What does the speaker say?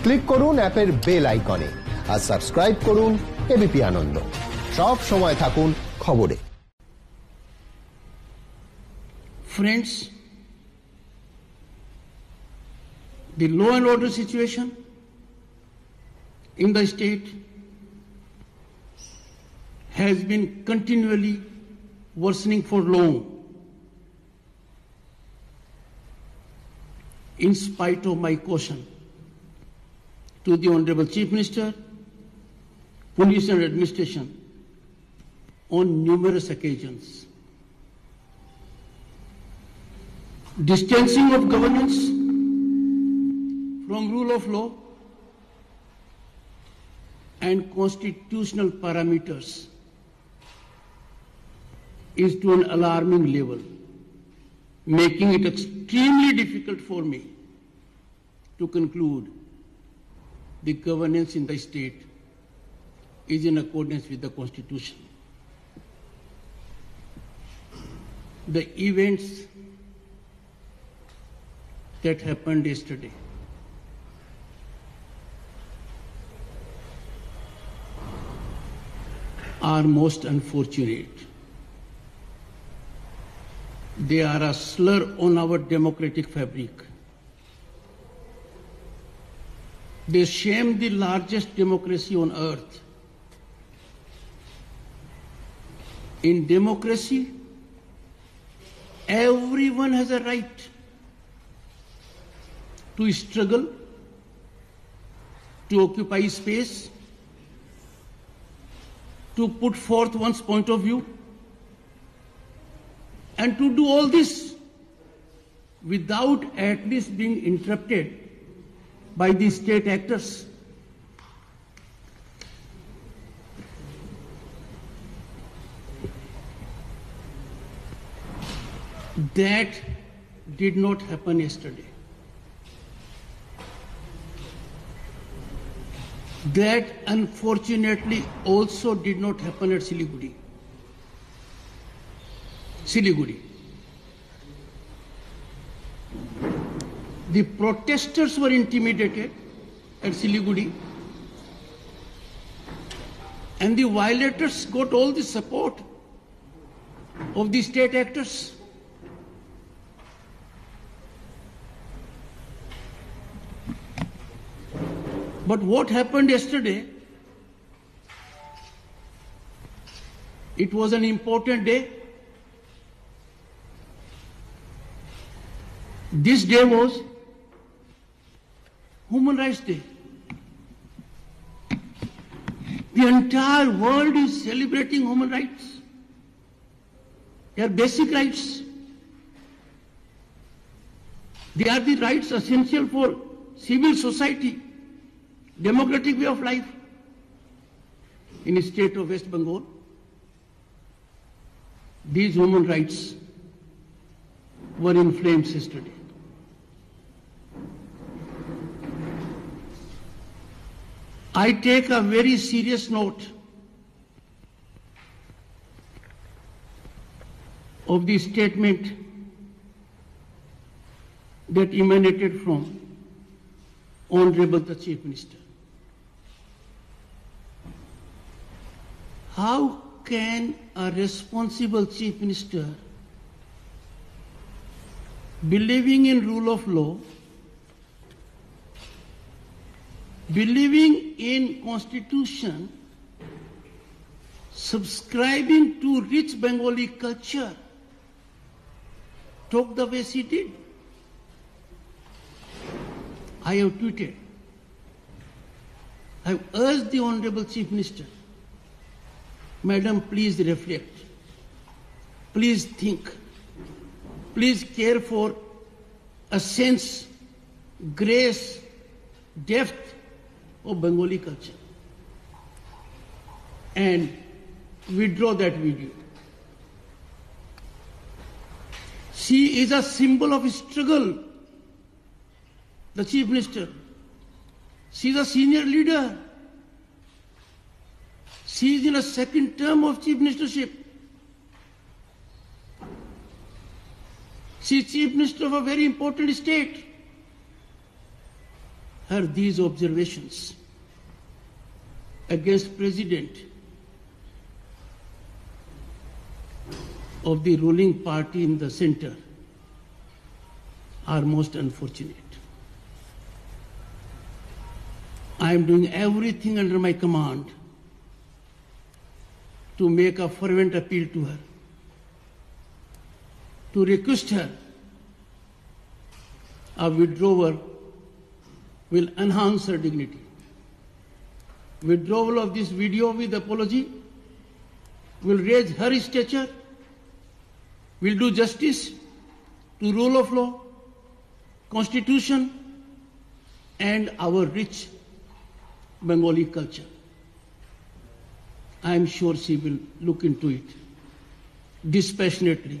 Click করুন অ্যাপের bell আইকনে আর সাবস্ক্রাইব করুন এবিপি আনন্দ। সব সময় থাকুন খবরে। Friends, the law and order situation in the state has been continually worsening for long. In spite of my caution to the Honorable Chief Minister, Police and Administration on numerous occasions. Distancing of governance from rule of law and constitutional parameters is to an alarming level, making it extremely difficult for me to conclude the governance in the state is in accordance with the Constitution. The events that happened yesterday are most unfortunate. They are a slur on our democratic fabric. They shame the largest democracy on earth. In democracy, everyone has a right to struggle, to occupy space, to put forth one's point of view, and to do all this without at least being interrupted by the state actors. That did not happen yesterday. That unfortunately also did not happen at Siliguri. The protesters were intimidated at Siliguri, and the violators got all the support of the state actors. But what happened yesterday, it was an important day. This day was Human Rights Day. The entire world is celebrating human rights. They are basic rights. They are the rights essential for civil society, democratic way of life. In the state of West Bengal, these human rights were in flames yesterday. I take a very serious note of the statement that emanated from Honorable the Chief Minister. How can a responsible Chief Minister, believing in rule of law, believing in Constitution, subscribing to rich Bengali culture, talk the way she did? I have tweeted, I have urged the Honorable Chief Minister, Madam, please reflect, please think, please care for a sense, grace, depth of Bengali culture, and withdraw that video. She is a symbol of struggle, the Chief Minister. She is a senior leader. She is in a second term of Chief Ministership. She is Chief Minister of a very important state. her these observations against President of the ruling party in the center are most unfortunate. I am doing everything under my command to make a fervent appeal to her, to request her a withdrawal will enhance her dignity. Withdrawal of this video with apology will raise her stature, will do justice to rule of law, constitution, and our rich Bengali culture. I am sure she will look into it dispassionately